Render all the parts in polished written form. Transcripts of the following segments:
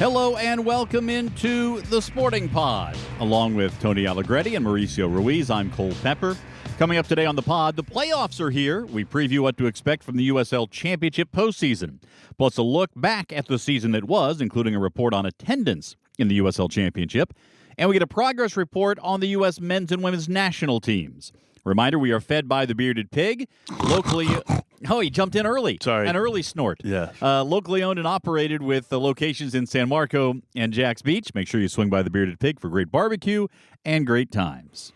Hello and welcome into the Sporting Pod. Along with Tony Allegretti and Mauricio Ruiz, I'm Cole Pepper. Coming up today on the pod, the playoffs are here. We preview what to expect from the USL Championship postseason, plus a look back at the season that was, including a report on attendance in the USL Championship. And we get a progress report on the U.S. men's and women's national teams. Reminder, we are fed by the Bearded Pig, locally... Oh, he jumped in early. Sorry. An early snort. Yeah. Locally owned and operated with locations in San Marco and Jax Beach. Make sure you swing by the Bearded Pig for great barbecue and great times.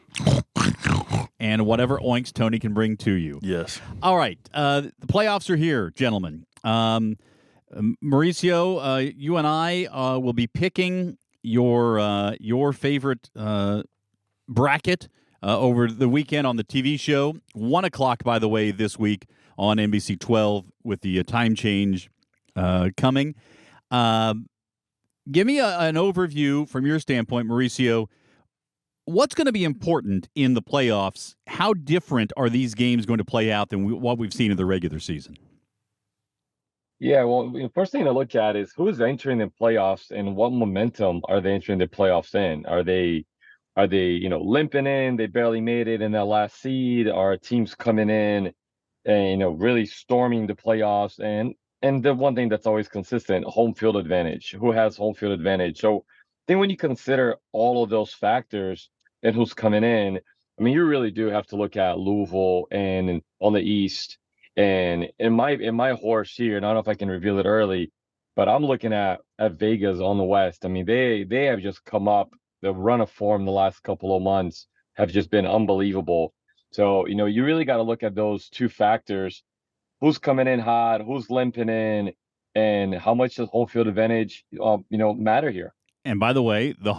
And whatever oinks Tony can bring to you. Yes. All right. The playoffs are here, gentlemen. Mauricio, you and I will be picking your favorite bracket over the weekend on the TV show. 1 o'clock, by the way, this week on NBC 12 with the time change coming. Give me an overview from your standpoint, Mauricio. What's going to be important in the playoffs? How different are these games going to play out than what we've seen in the regular season? Yeah, well, the first thing to look at is who is entering the playoffs and what momentum are they entering the playoffs in? Are they limping in? They barely made it in that last seed. Are teams coming in and really storming the playoffs? And the one thing that's always consistent, home field advantage. Who has home field advantage? So then when you consider all of those factors and who's coming in, I mean, you really do have to look at Louisville and on the East. And in my horse here, and I don't know if I can reveal it early, but I'm looking at Vegas on the West. I mean, they have just come up. The run of form the last couple of months have just been unbelievable. So, you really got to look at those two factors. Who's coming in hot, who's limping in, and how much does home field advantage, matter here. And by the way, the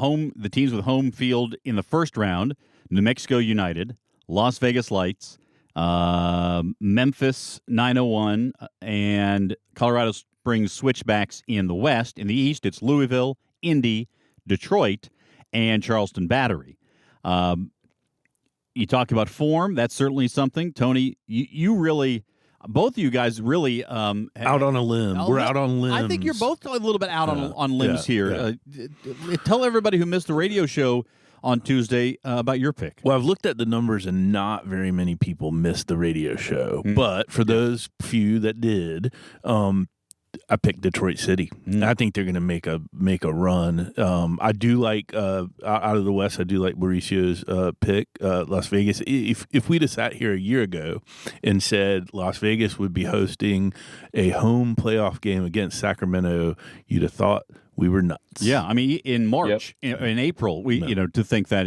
teams with home field in the first round, New Mexico United, Las Vegas Lights, Memphis 901, and Colorado Springs Switchbacks in the West. In the East, it's Louisville, Indy, Detroit, and Charleston Battery. You talk about form. That's certainly something. Tony, you really, both of you guys really... out on a limb. We're out on limbs. I think you're both a little bit out on limbs here. Yeah. Tell everybody who missed the radio show on Tuesday about your pick. Well, I've looked at the numbers, and not very many people missed the radio show. But for those few that did... I picked Detroit City. I think they're going to make a run. I do like out of the West. I do like Mauricio's pick, Las Vegas. If we'd have sat here a year ago and said Las Vegas would be hosting a home playoff game against Sacramento, you'd have thought we were nuts. Yeah, I mean, in March, in April, to think that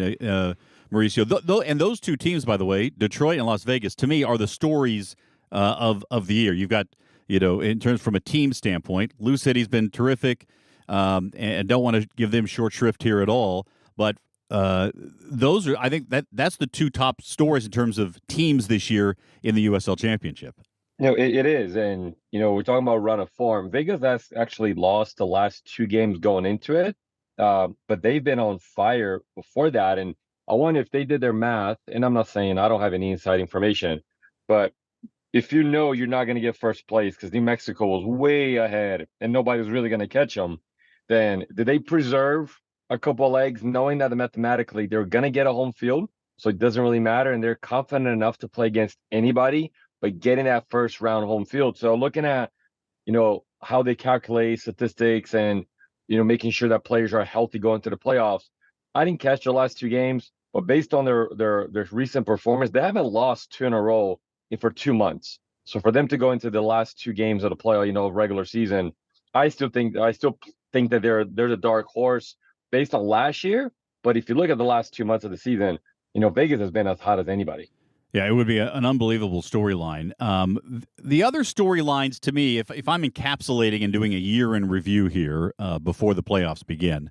Mauricio, and those two teams, by the way, Detroit and Las Vegas, to me are the stories of the year. You've got. In terms from a team standpoint, Lou City's been terrific, and don't want to give them short shrift here at all. But those are, I think that's the two top stories in terms of teams this year in the USL Championship. It is, and we're talking about run of form. Vegas has actually lost the last two games going into it, but they've been on fire before that. And I wonder if they did their math. And I'm not saying I don't have any inside information, but if you're not going to get first place because New Mexico was way ahead and nobody was really going to catch them, then did they preserve a couple of legs knowing that mathematically they're going to get a home field, so it doesn't really matter, and they're confident enough to play against anybody, but getting that first round home field? So looking at, how they calculate statistics and, making sure that players are healthy going to the playoffs. I didn't catch the last two games, but based on their recent performance, they haven't lost two in a row for 2 months. So for them to go into the last two games of the playoff, regular season, I still think that they're the dark horse based on last year. But if you look at the last 2 months of the season, Vegas has been as hot as anybody. Yeah, it would be an unbelievable storyline. The other storylines to me, if I'm encapsulating and doing a year in review here before the playoffs begin,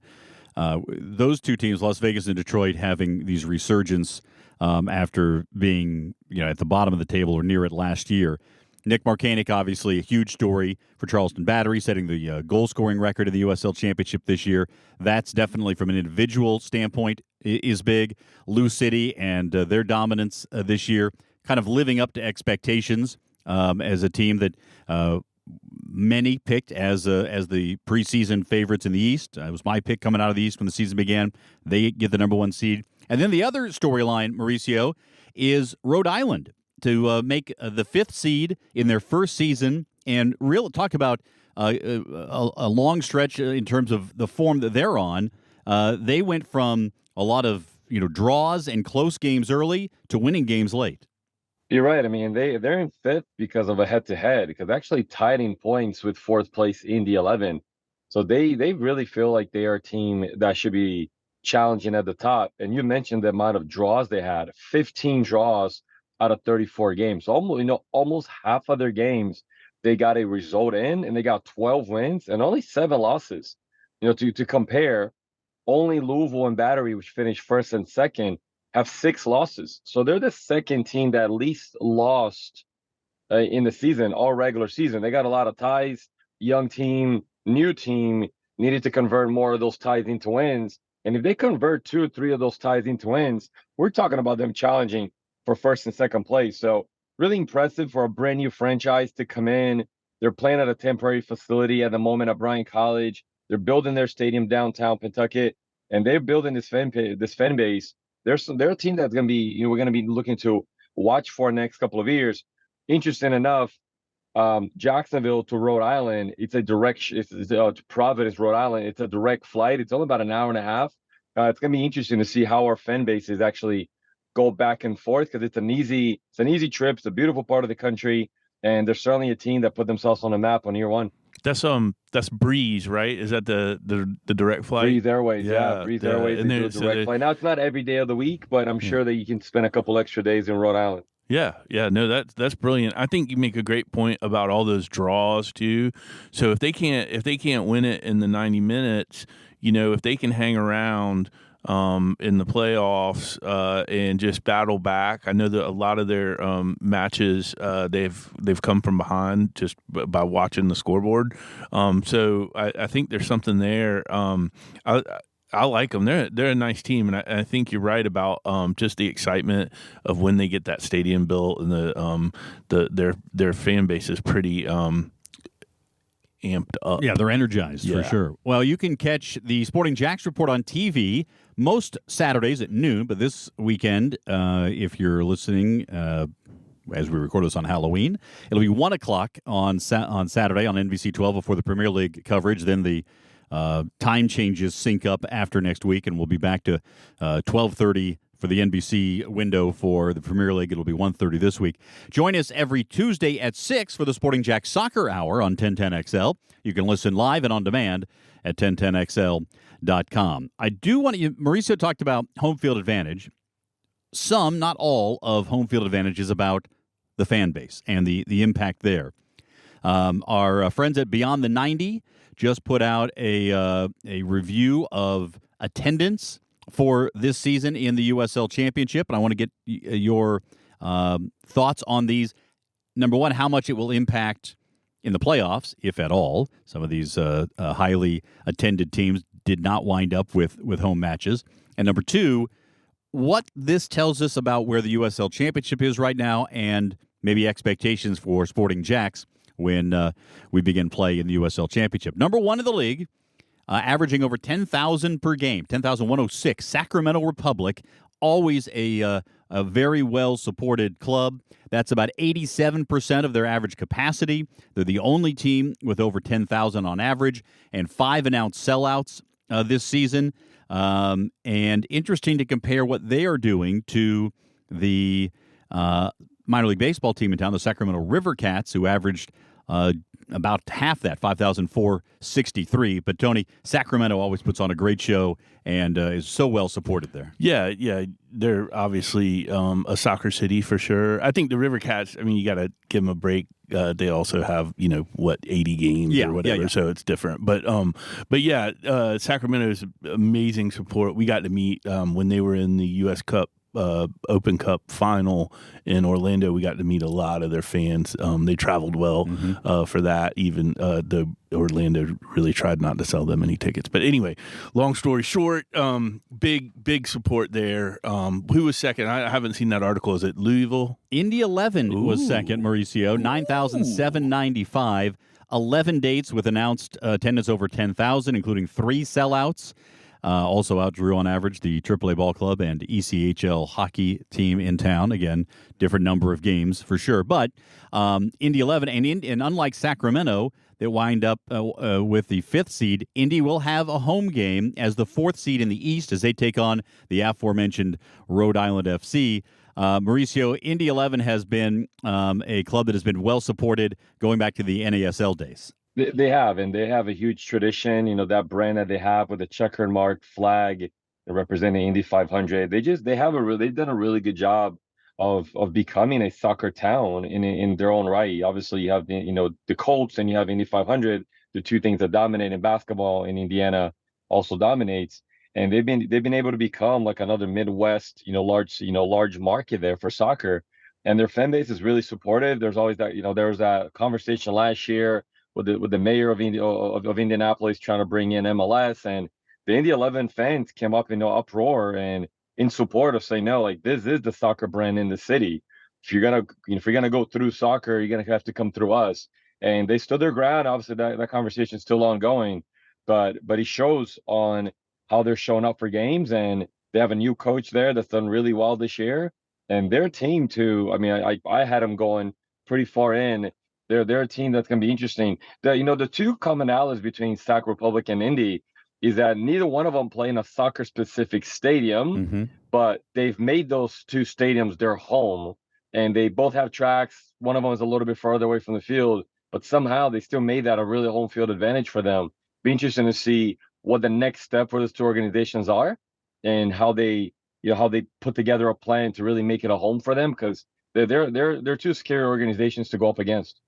those two teams, Las Vegas and Detroit, having these resurgence after being at the bottom of the table or near it last year. Nick Marcanic, obviously a huge story for Charleston Battery, setting the goal-scoring record of the USL Championship this year. That's definitely, from an individual standpoint, is big. Lou City and their dominance this year, kind of living up to expectations as a team that many picked as the preseason favorites in the East. It was my pick coming out of the East when the season began. They get the number 1 seed. And then the other storyline, Mauricio, is Rhode Island to make the 5th seed in their first season, and talk about a long stretch in terms of the form that they're on. They went from a lot of draws and close games early to winning games late. You're right. I mean, they're in 5th because of a head-to-head, because actually tied in points with 4th place in the 11. So they really feel like they are a team that should be challenging at the top. And you mentioned the amount of draws they had, 15 draws out of 34 games. So almost half of their games they got a result in, and they got 12 wins and only 7 losses. To compare, only Louisville and Battery, which finished 1st and 2nd, have 6 losses. So they're the second team that least lost in the season, all regular season. They got a lot of ties. Young team, new team, needed to convert more of those ties into wins. And if they convert 2 or 3 of those ties into wins, we're talking about them challenging for 1st and 2nd place. So really impressive for a brand new franchise to come in. They're playing at a temporary facility at the moment at Bryan College. They're building their stadium downtown Pentucket, and they're building this fan base. They're a team that's going to be, we're going to be looking to watch for the next couple of years. Interesting enough, Jacksonville to Rhode Island, it's a direct, to Providence, Rhode Island, it's a direct flight. It's only about an hour and a half. It's going to be interesting to see how our fan bases actually go back and forth, because it's an easy trip. It's a beautiful part of the country, and they're certainly a team that put themselves on the map on year one. That's Breeze, right? Is that the direct flight? Breeze Airways, yeah. Breeze Airways, they do a direct flight. Now, it's not every day of the week, but I'm sure that you can spend a couple extra days in Rhode Island. Yeah, no, that's brilliant. I think you make a great point about all those draws too. So if they can't win it in the 90 minutes, if they can hang around in the playoffs and just battle back. I know that a lot of their matches they've come from behind just by watching the scoreboard. So I think there's something there. I like them. They're a nice team, and I think you're right about just the excitement of when they get that stadium built, and their fan base is pretty amped up. Yeah, they're energized for sure. Well, you can catch the Sporting Jacks report on TV most Saturdays at noon, but this weekend, if you're listening as we record this on Halloween, it'll be 1 o'clock on Saturday on NBC 12 before the Premier League coverage. Then the time changes sync up after next week, and we'll be back to 12:30 for the NBC window for the Premier League. It'll be 1:30 this week. Join us every Tuesday at 6 for the Sporting Jack Soccer Hour on 1010XL. You can listen live and on demand at 1010XL.com. I do want to, Mauricio talked about home field advantage. Some, not all, of home field advantage is about the fan base and the impact there. Our friends at Beyond the 90 just put out a review of attendance for this season in the USL Championship, and I want to get your thoughts on these. Number one, how much it will impact in the playoffs, if at all. Some of these highly attended teams did not wind up with home matches. And number two, what this tells us about where the USL Championship is right now, and maybe expectations for Sporting Jacks when we begin play in the USL Championship. Number one in the league, averaging over 10,000 per game, 10,106. Sacramento Republic, always a very well-supported club. That's about 87% of their average capacity. They're the only team with over 10,000 on average, and 5 announced sellouts this season. And interesting to compare what they are doing to the minor league baseball team in town, the Sacramento River Cats, who averaged about half that, 5,463. But, Tony, Sacramento always puts on a great show and is so well supported there. Yeah, they're obviously a soccer city for sure. I think the River Cats, I mean, you got to give them a break. They also have, 80 games or whatever, so it's different. But Sacramento's amazing support. We got to meet when they were in the U.S. Cup Open Cup final in Orlando, we got to meet a lot of their fans. They traveled well for that. Even the Orlando really tried not to sell them any tickets. But anyway, long story short, big support there. Who was second? I haven't seen that article. Is it Louisville? Indy 11 was second, Mauricio, 9,795. 11 dates with announced attendance over 10,000, including 3 sellouts. Also outdrew on average the AAA Ball Club and ECHL hockey team in town. Again, different number of games for sure. But Indy 11, and unlike Sacramento, that wind up with the 5th seed, Indy will have a home game as the 4th seed in the East as they take on the aforementioned Rhode Island FC. Mauricio, Indy 11 has been a club that has been well supported going back to the NASL days. They have, and they have a huge tradition. You know, that brand that they have with the checker mark flag representing Indy 500. They've done a really good job of becoming a soccer town in their own right. Obviously, you have the Colts and you have Indy 500, the two things that dominate in basketball in Indiana also dominates. And they've been able to become like another Midwest, large market there for soccer, and their fan base is really supportive. There's always that, there was that conversation last year with the mayor of Indianapolis trying to bring in MLS, and the Indy 11 fans came up in uproar and in support of saying, no, like, this is the soccer brand in the city. If you're gonna go through soccer, you're gonna have to come through us. And they stood their ground. Obviously, that conversation is still ongoing, but it shows on how they're showing up for games, and they have a new coach there that's done really well this year, and their team too. I mean, I had them going pretty far in. They're a team that's going to be interesting. The two commonalities between Sac Republic and Indy is that neither one of them play in a soccer specific stadium, but they've made those two stadiums their home, and they both have tracks. One of them is a little bit farther away from the field, but somehow they still made that a really home field advantage for them. Be interesting to see what the next step for those two organizations are, and how they put together a plan to really make it a home for them, because they're two scary organizations to go up against.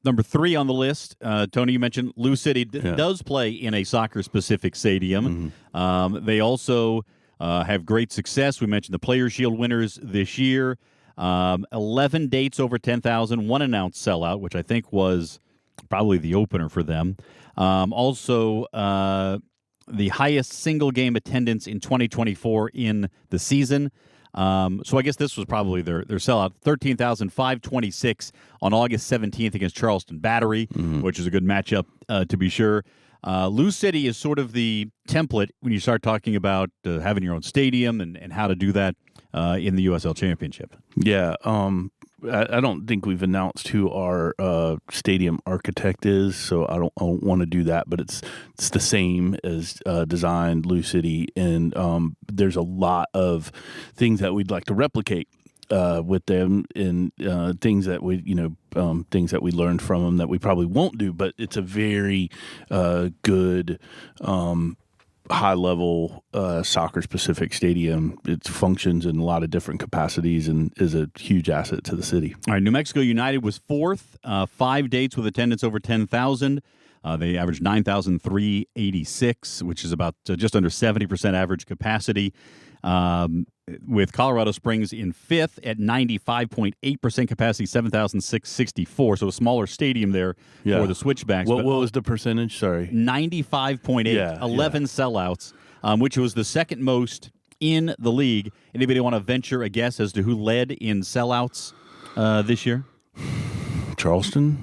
Number 3 on the list, Tony, you mentioned Lou City does play in a soccer-specific stadium. They also have great success. We mentioned the Players' Shield winners this year. 11 dates over 10,000, 1 announced sellout, which I think was probably the opener for them. Also, the highest single-game attendance in 2024 in the season. So I guess this was probably their sellout. 13,526 on August 17th against Charleston Battery, which is a good matchup to be sure. Lou City is sort of the template when you start talking about having your own stadium and how to do that in the USL Championship. Yeah, I don't think we've announced who our stadium architect is, so I don't want to do that. But it's the same as designed Lou City, and there's a lot of things that we'd like to replicate with them, and things that we learned from them that we probably won't do. But it's a very good. High-level soccer-specific stadium. It functions in a lot of different capacities and is a huge asset to the city. All right, New Mexico United was 4th, 5 dates with attendance over 10,000. They averaged 9,386, which is about just under 70% average capacity. With Colorado Springs in 5th at 95.8% capacity, 7,664. So a smaller stadium there for the Switchbacks. What was the percentage? Sorry. 95.8, 11 sellouts, which was the second most in the league. Anybody want to venture a guess as to who led in sellouts this year? Charleston?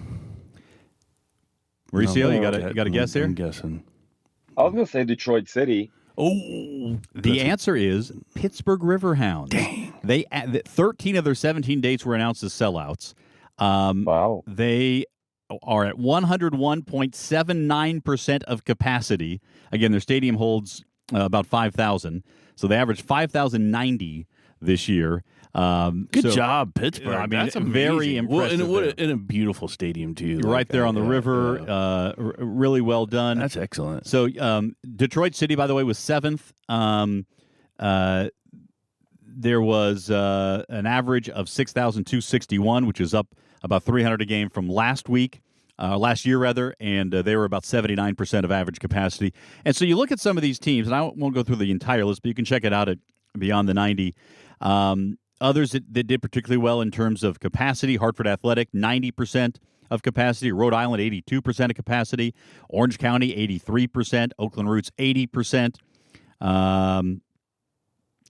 Mauricio, you got a guess here? I'm guessing. I was going to say Detroit City. Oh, the answer is Pittsburgh Riverhounds. Dang. 13 of their 17 dates were announced as sellouts. Wow. They are at 101.79% of capacity. Again, their stadium holds about 5,000, so they averaged 5,090 this year. Good job, Pittsburgh. I mean, that's very impressive. Well, in a beautiful stadium too, right there on the river. Really well done. That's excellent. So Detroit City, by the way, was 7th. There was an average of 6,261, which is up about 300 a game from last year rather, and they were about 79% of average capacity. And so you look at some of these teams, and I won't go through the entire list, but you can check it out at Beyond the 90. Others that did particularly well in terms of capacity: Hartford Athletic, 90% of capacity; Rhode Island, 82% of capacity; Orange County, 83%; Oakland Roots, 80%;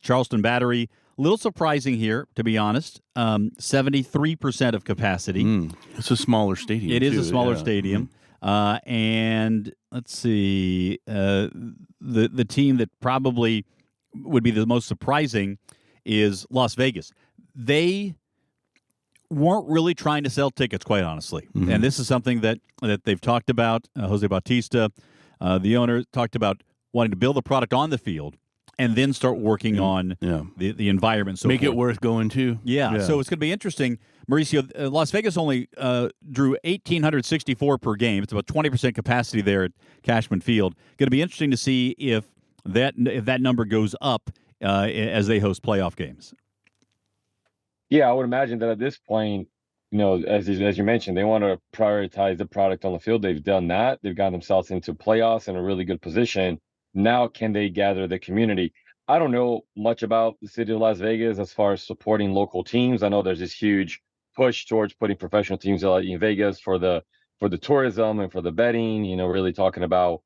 Charleston Battery, a little surprising here, to be honest, 73% of capacity. It's a smaller stadium. It is a smaller stadium. And let's see, the team that probably would be the most surprising is Las Vegas. They weren't really trying to sell tickets, quite honestly. And this is something that they've talked about. Jose Bautista, the owner, talked about wanting to build the product on the field and then start working on the environment. So make it worth going to. Yeah, so it's going to be interesting. Mauricio, Las Vegas only drew 1,864 per game. It's about 20% capacity there at Cashman Field. Going to be interesting to see if that number goes up as they host playoff games. Yeah, I would imagine that at this point, as you mentioned, they want to prioritize the product on the field. They've done that. They've gotten themselves into playoffs in a really good position. Now, can they gather the community? I don't know much about the city of Las Vegas as far as supporting local teams. I know there's this huge push towards putting professional teams in Vegas for the tourism and for the betting. Really talking about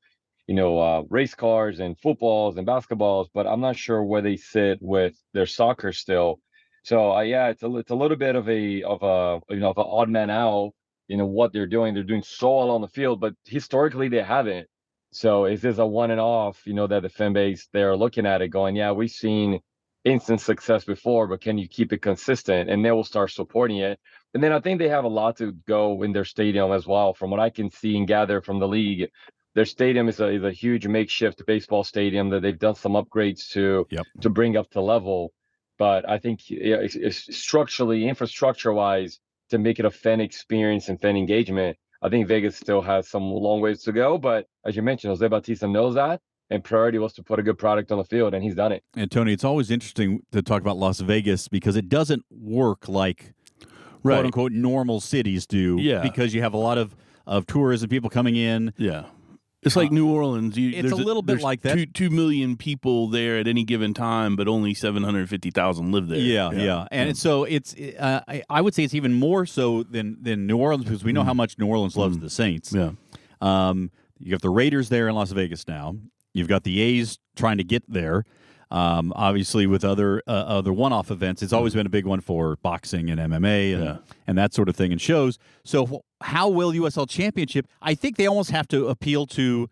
race cars and footballs and basketballs. But I'm not sure where they sit with their soccer still. So it's a little bit of an odd man out. What they're doing. They're doing so well on the field, but historically they haven't. So is this a one and off, that the fan base, they're looking at it going, yeah, we've seen instant success before, but can you keep it consistent? And they will start supporting it. And then I think they have a lot to go in their stadium as well. From what I can see and gather from the league, their stadium is a huge makeshift baseball stadium that they've done some upgrades to bring up to level. But I think it's structurally, infrastructure-wise, to make it a fan experience and fan engagement, I think Vegas still has some long ways to go, but as you mentioned, Jose Bautista knows that, and priority was to put a good product on the field, and he's done it. And Tony, it's always interesting to talk about Las Vegas because it doesn't work like quote-unquote normal cities do because you have a lot of tourism, people coming in. Yeah. It's like New Orleans. It's a little bit like that. 2 million people there at any given time, but only 750,000 live there. Yeah. And so it's I would say it's even more so than New Orleans because we know how much New Orleans loves the Saints. Yeah. You got the Raiders there in Las Vegas now. You've got the A's trying to get there. Obviously, with other one-off events, it's always been a big one for boxing and MMA and that sort of thing and shows. So how will USL Championship? I think they almost have to appeal to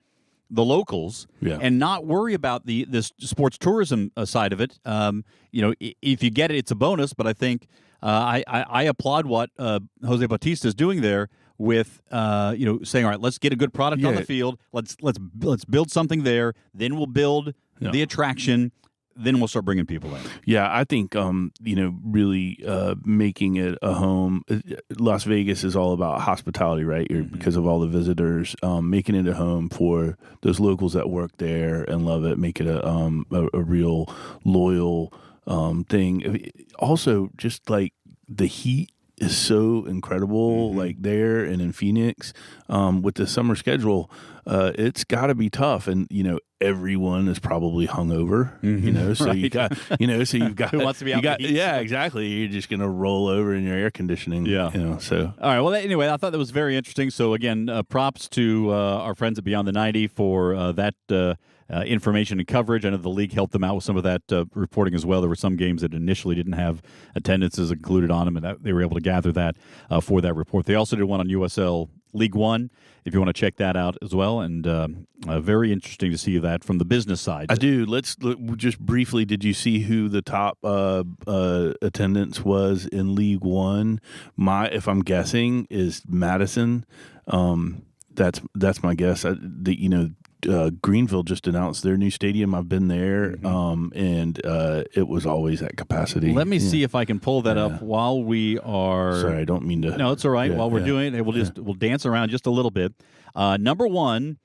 the locals and not worry about this sports tourism side of it. If you get it, it's a bonus. But I think I applaud what Jose Bautista is doing there with saying, all right, let's get a good product on the field. Let's build something there. Then we'll build the attraction. Then we'll start bringing people in. Yeah, I think, really making it a home. Las Vegas is all about hospitality, right? Because of all the visitors. Making it a home for those locals that work there and love it. Make it a real loyal thing. Also, just like the heat is so incredible, like there and in Phoenix, with the summer schedule, it's got to be tough. And everyone is probably hungover. So right. you got, so you've got who wants to be out in the heat? Yeah, exactly. You're just gonna roll over in your air conditioning. So all right. Well, anyway, I thought that was very interesting. So again, props to our friends at Beyond the 90 for that. Information and coverage. I know the league helped them out with some of that reporting as well. There were some games that initially didn't have attendances included on them, and they were able to gather that for that report. They also did one on USL League One, if you want to check that out as well, and very interesting to see that from the business side. I do. Let's just briefly, did you see who the top attendance was in League One? If I'm guessing, is Madison. That's my guess. Greenville just announced their new stadium. I've been there, and it was always at capacity. Let me see if I can pull that up while we are. Sorry, I don't mean to. No, it's all right. While we're doing it, we'll dance around just a little bit. Number one,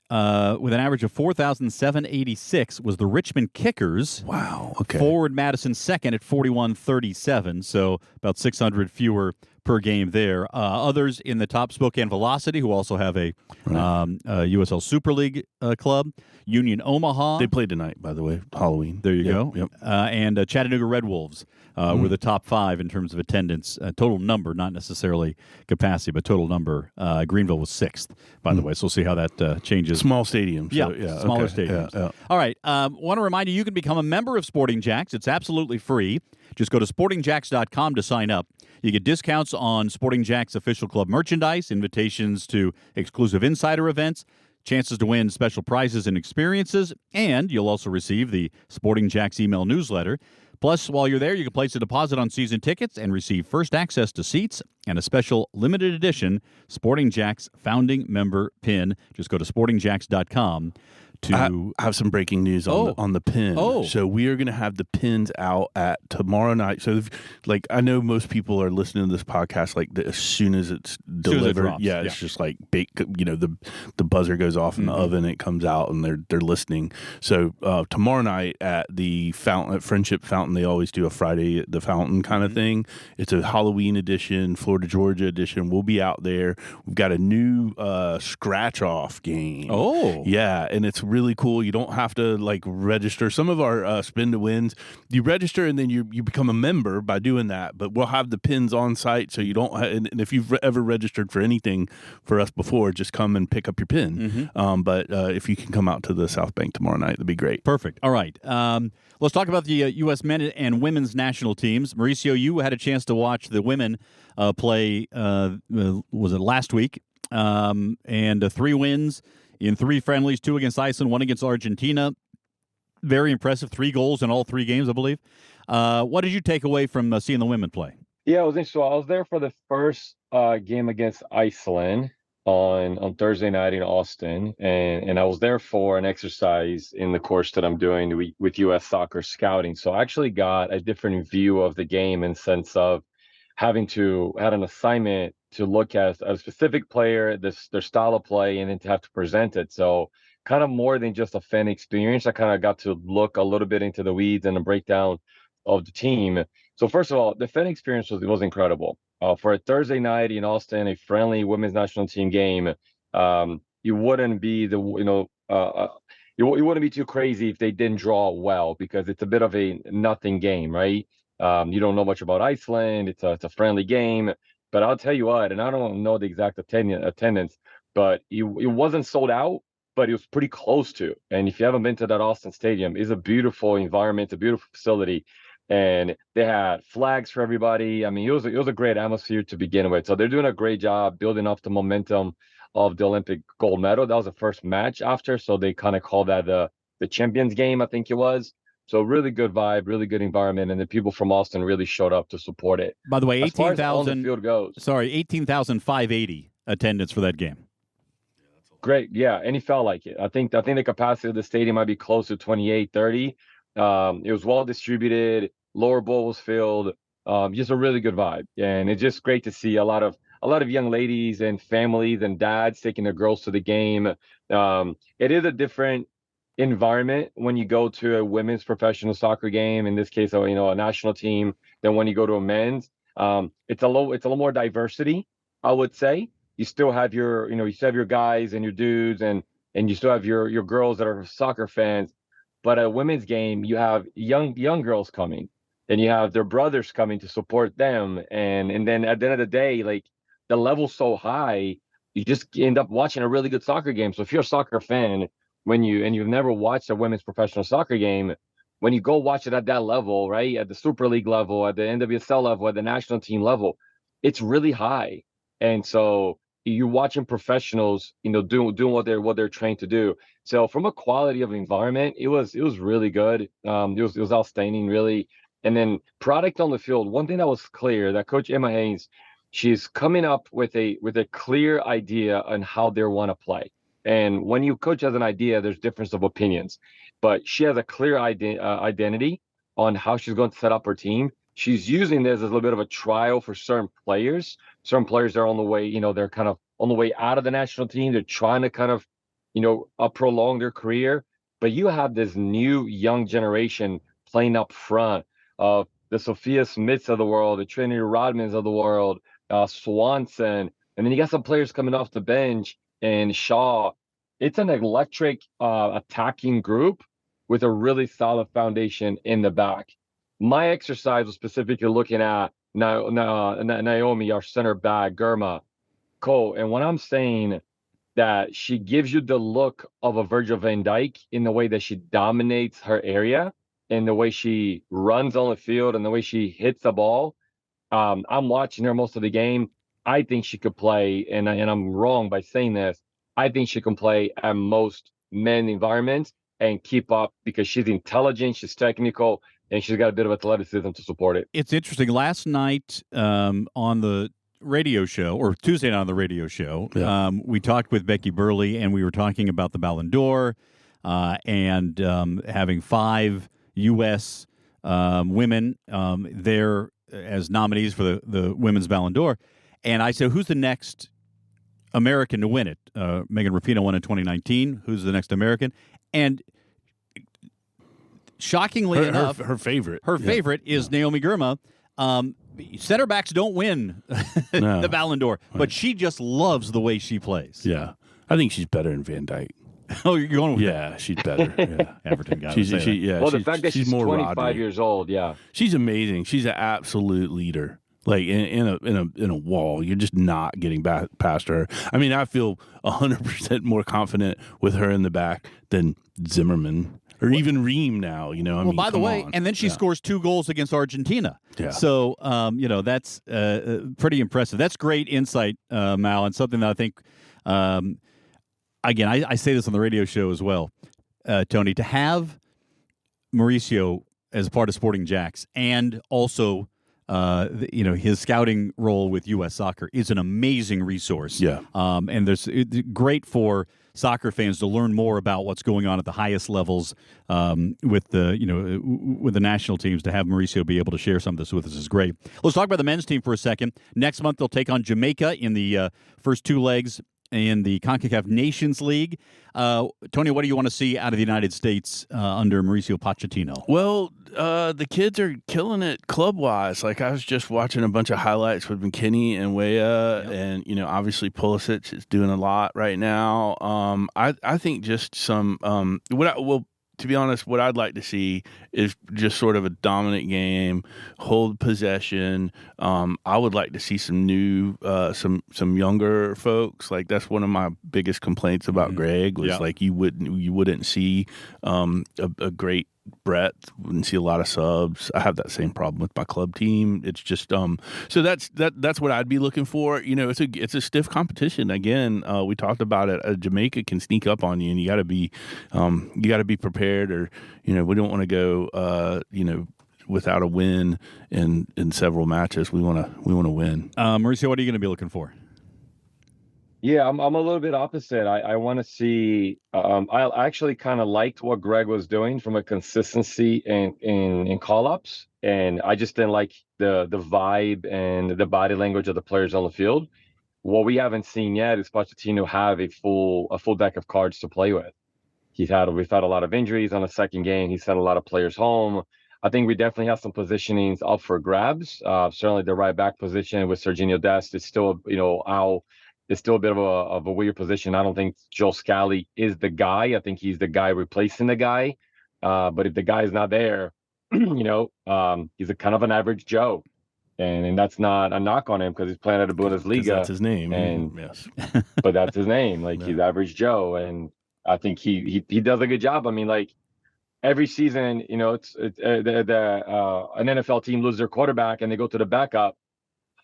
with an average of 4,786, was the Richmond Kickers. Wow. Okay. Forward Madison second at 4,137, so about 600 fewer per game there. Others in the top, Spokane Velocity, who also have a USL Super League club. Union Omaha. They played tonight, by the way, Halloween. There you go. Yep. And Chattanooga Red Wolves were the top 5 in terms of attendance. Total number, not necessarily capacity, but total number. Greenville was 6th, by the way. So we'll see how that changes. Small stadium. So, smaller okay. stadiums. Yeah. All right. Want to remind you can become a member of Sporting Jacks. It's absolutely free. Just go to sportingjacks.com to sign up. You get discounts on Sporting Jacks official club merchandise, invitations to exclusive insider events, chances to win special prizes and experiences, and you'll also receive the Sporting Jacks email newsletter. Plus, while you're there, you can place a deposit on season tickets and receive first access to seats and a special limited edition Sporting Jacks founding member pin. Just go to sportingjacks.com. I have some breaking news on the pin. So we are going to have the pins out at tomorrow night. So, I know most people are listening to this podcast as soon as it's delivered. It's just like the buzzer goes off in the oven, it comes out, and they're listening. So tomorrow night at the fountain, at Friendship Fountain, they always do a Friday at the Fountain kind of thing. It's a Halloween edition, Florida Georgia edition. We'll be out there. We've got a new scratch off game. And it's really cool. You don't have to register. Some of our spin to wins, you register and then you become a member by doing that. But we'll have the pins on site, so you don't. And if you've ever registered for anything for us before, just come and pick up your pin. But if you can come out to the South Bank tomorrow night, that'd be great. Perfect. All right. Let's talk about the U.S. men and women's national teams. Mauricio, you had a chance to watch the women play. Was it last week? And 3 wins in 3 friendlies, 2 against Iceland, 1 against Argentina. Very impressive. 3 goals in all 3 games, I believe. What did you take away from seeing the women play? Yeah, it was interesting. I was there for the first game against Iceland on Thursday night in Austin, and I was there for an exercise in the course that I'm doing with U.S. Soccer Scouting. So I actually got a different view of the game in sense of had an assignment to look at a specific player, their style of play, and then to have to present it. So kind of more than just a fan experience, I kind of got to look a little bit into the weeds and the breakdown of the team. So first of all, the fan experience was incredible. For a Thursday night in Austin, a friendly women's national team game, you wouldn't be you wouldn't be too crazy if they didn't draw well, because it's a bit of a nothing game, right? You don't know much about Iceland. It's a friendly game, but I'll tell you what, and I don't know the exact attendance, but it wasn't sold out, but it was pretty close to. And if you haven't been to that Austin Stadium, it's a beautiful environment, a beautiful facility, and they had flags for everybody. I mean, it was a great atmosphere to begin with. So they're doing a great job building up the momentum of the Olympic gold medal. That was the first match after, so they kind of called that the champions game, I think it was. So really good vibe, really good environment, and the people from Austin really showed up to support it. By the way, 18,000 field goes. Sorry, 18,580 attendance for that game. Great, yeah, and it felt like it. I think the capacity of the stadium might be close to 28, 30. It was well distributed. Lower bowl was filled. Just a really good vibe, and it's just great to see a lot of young ladies and families and dads taking their girls to the game. It is a different environment when you go to a women's professional soccer game, in this case, a national team, than when you go to a men's. It's a little more diversity, I would say. You still have your guys and your dudes, and you still have your girls that are soccer fans. But at a women's game, you have young girls coming, and you have their brothers coming to support them, and then at the end of the day, the level's so high, you just end up watching a really good soccer game. So if you're a soccer fan, you've never watched a women's professional soccer game, when you go watch it at that level, right, at the Super League level, at the NWSL level, at the national team level, it's really high. And so you're watching professionals, doing what they're trained to do. So from a quality of environment, it was really good. It was outstanding, really. And then product on the field, one thing that was clear, that Coach Emma Haynes, she's coming up with a clear idea on how they want to play. And when you coach as an idea, there's difference of opinions, but she has a clear identity on how she's going to set up her team. She's using this as a little bit of a trial for certain players. Certain players are on the way, they're kind of on the way out of the national team. They're trying to kind of, prolong their career. But you have this new young generation playing up front of the Sophia Smiths of the world, the Trinity Rodmans of the world, Swanson, and then you got some players coming off the bench and Shaw. It's an electric attacking group with a really solid foundation in the back. My exercise was specifically looking at Naomi, our center back, Germa, Cole, and when I'm saying that she gives you the look of a Virgil van Dijk in the way that she dominates her area, and the way she runs on the field, and the way she hits the ball. I'm watching her most of the game. I think she could play, and I'm wrong by saying this. I think she can play at most men environments and keep up because she's intelligent, she's technical, and she's got a bit of athleticism to support it. It's interesting. Last night on the radio show, or Tuesday night on the radio show, we talked with Becky Burley, and we were talking about the Ballon d'Or and having 5 U.S. Women there as nominees for the Women's Ballon d'Or. And I said, who's the next American to win it? Megan Rapinoe won in 2019. Who's the next American? And shockingly enough, her favorite is Naomi Girma. Center backs don't win the Ballon d'Or, but she just loves the way she plays. Yeah. I think she's better than Van Dijk. Oh, you're going with that? She's better. Yeah. Everton got well, the fact that she's more 25 Rodri. years old, she's amazing. She's an absolute leader. Like in a wall, you're just not getting back past her. I mean, I feel 100% more confident with her in the back than Zimmerman or even Ream now. You know, by the way, and then she scores 2 goals against Argentina. Yeah. So that's pretty impressive. That's great insight, Mal, and something that I think. Again, I say this on the radio show as well, Tony, to have Mauricio as part of Sporting Jacks and also, his scouting role with U.S. Soccer is an amazing resource. Yeah. And it's great for soccer fans to learn more about what's going on at the highest levels with the national teams. To have Mauricio be able to share some of this with us is great. Let's talk about the men's team for a second. Next month, they'll take on Jamaica in the first 2 legs in the CONCACAF Nations League. Tony, what do you want to see out of the United States under Mauricio Pochettino? Well, the kids are killing it club-wise. Like, I was just watching a bunch of highlights with McKinney and Weah, and, obviously Pulisic is doing a lot right now. I think just some to be honest, what I'd like to see is just sort of a dominant game, hold possession. I would like to see some new, some younger folks. Like, that's one of my biggest complaints about Greg was like you wouldn't see a great breadth, wouldn't see a lot of subs. I have that same problem with my club team. It's just so that's what I'd be looking for. It's a stiff competition. Again, we talked about it. Jamaica can sneak up on you, and you got to be prepared. Or we don't want to go without a win in several matches. We want to win. Mauricio, what are you going to be looking for? Yeah, I'm a little bit opposite. I want to see. I actually kind of liked what Greg was doing from a consistency in call-ups, and I just didn't like the vibe and the body language of the players on the field. What we haven't seen yet is Pochettino have a full deck of cards to play with. We've had a lot of injuries on the second game. He sent a lot of players home. I think we definitely have some positionings up for grabs. Certainly the right back position with Serginho Dest is still, it's still a bit of a weird position. I don't think Joe Scally is the guy. I think he's the guy replacing the guy. But if the guy is not there, he's a kind of an average Joe. And that's not a knock on him because he's playing at the Bundesliga. That's his name. And, yes. But that's his name. Like, he's average Joe. And I think he does a good job. I mean, like, every season, an NFL team loses their quarterback and they go to the backup.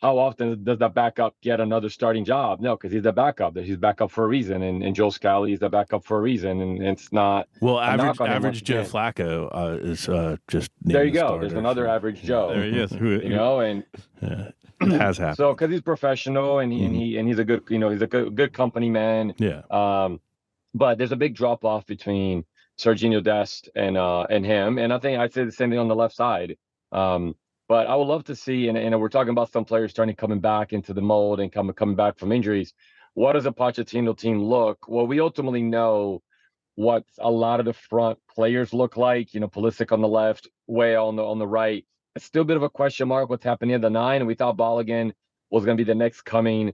How often does that backup get another starting job? No, because he's the backup. He's backup for a reason, and Joe Scally is the backup for a reason, and it's not. Well, average Joe Flacco is just there. You go. There's another average Joe. There he is. And it has happened. So because he's professional and he's a good, he's a good company man. Yeah. But there's a big drop off between Serginho Dest and him, and I think I'd say the same thing on the left side. But I would love to see, and we're talking about some players coming back into the mold and coming back from injuries. What does a Pochettino team look? Well, we ultimately know what a lot of the front players look like. Pulisic on the left, Weah on the right. It's still a bit of a question mark what's happening at the 9. And we thought Balogun was going to be the next coming,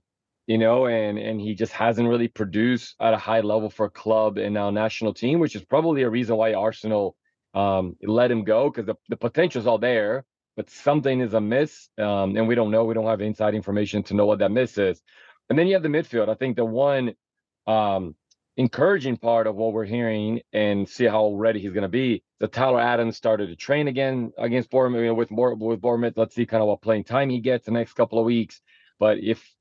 and he just hasn't really produced at a high level for a club and now national team, which is probably a reason why Arsenal let him go, because the potential is all there, but something is amiss, and we don't know. We don't have inside information to know what that miss is. And then you have the midfield. I think the one encouraging part of what we're hearing and see how ready he's going to be. The Tyler Adams started to train again against Bournemouth, with Bournemouth. Let's see kind of what playing time he gets the next couple of weeks. But if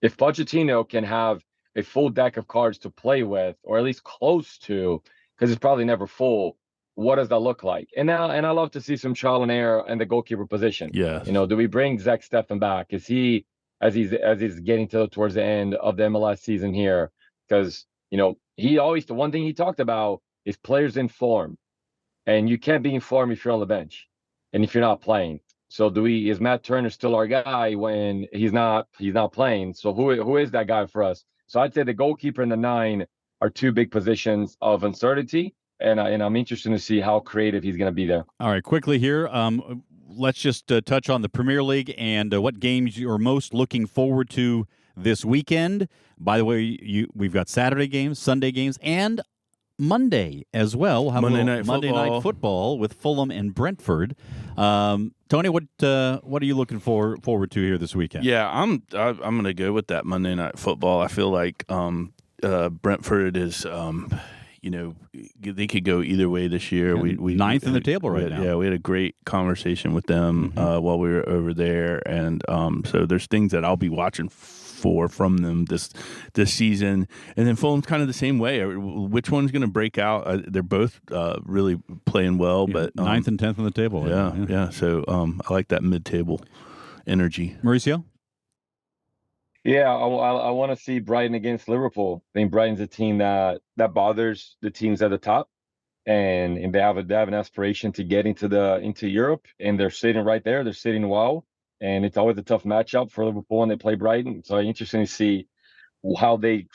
Pochettino can have a full deck of cards to play with, or at least close to, because it's probably never full, what does that look like? And I love to see some trial and error in the goalkeeper position. Yes. Do we bring Zach Steffen back? Is he, as he's getting towards the end of the MLS season here? Because he always, the one thing he talked about is players in form, and you can't be in form if you're on the bench and if you're not playing. So is Matt Turner still our guy when he's not playing? So who is that guy for us? So I'd say the goalkeeper and the 9 are 2 big positions of uncertainty, and I'm interested to see how creative he's going to be there. All right, quickly here, let's just touch on the Premier League and what games you're most looking forward to this weekend. By the way, we've got Saturday games, Sunday games, and Monday as well. We'll have Monday night football with Fulham and Brentford. Tony, what are you looking forward to here this weekend? Yeah, I'm going to go with that Monday night football. I feel like Brentford is. They could go either way this year. We ninth in the table right now. Yeah, we had a great conversation with them while we were over there, and so there's things that I'll be watching from them this season. And then Fulham's kind of the same way. Which one's going to break out? They're both really playing well, but ninth and 10th on the table. Yeah. So I like that mid-table energy. Mauricio? Yeah, I want to see Brighton against Liverpool. I think Brighton's a team that bothers the teams at the top, and they have an aspiration to get into Europe, and they're sitting right there. They're sitting well, and it's always a tough matchup for Liverpool when they play Brighton. So interesting to see how they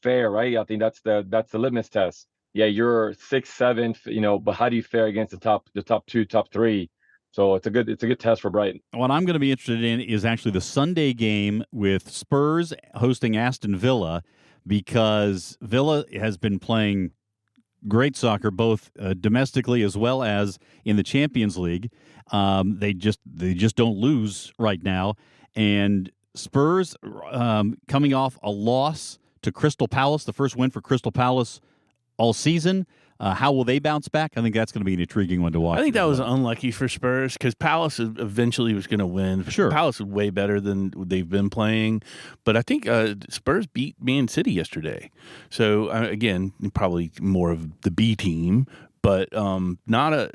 fare. Right, I think that's the litmus test. Yeah, you're 6th, 7th, but how do you fare against the top 2, top 3? So it's a good test for Brighton. What I'm going to be interested in is actually the Sunday game with Spurs hosting Aston Villa, because Villa has been playing great soccer both domestically as well as in the Champions League. They just don't lose right now, and Spurs coming off a loss to Crystal Palace, the first win for Crystal Palace all season. How will they bounce back? I think that's going to be an intriguing one to watch. I think that was unlucky for Spurs, because Palace eventually was going to win. Sure. Palace is way better than they've been playing. But I think Spurs beat Man City yesterday. So, again, probably more of the B team, but not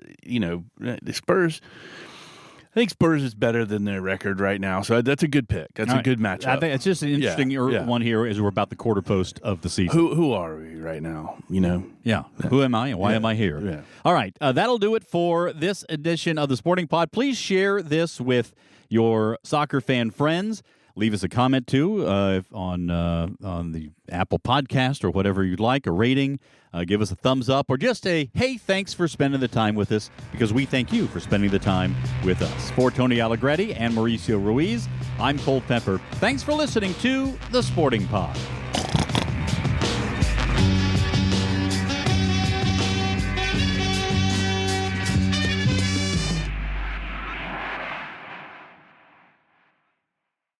Spurs. I think Spurs is better than their record right now, so that's a good pick. That's a good matchup. I think it's just an interesting one here as we're about the quarter post of the season. Who are we right now? Yeah. Who am I and why am I here? Yeah. All right. That'll do it for this edition of the Sporting Pod. Please share this with your soccer fan friends. Leave us a comment, too, on the Apple Podcast or whatever you'd like, a rating. Give us a thumbs up, or just a, hey, thanks for spending the time with us, because we thank you for spending the time with us. For Tony Allegretti and Mauricio Ruiz, I'm Cole Pepper. Thanks for listening to The Sporting Pod.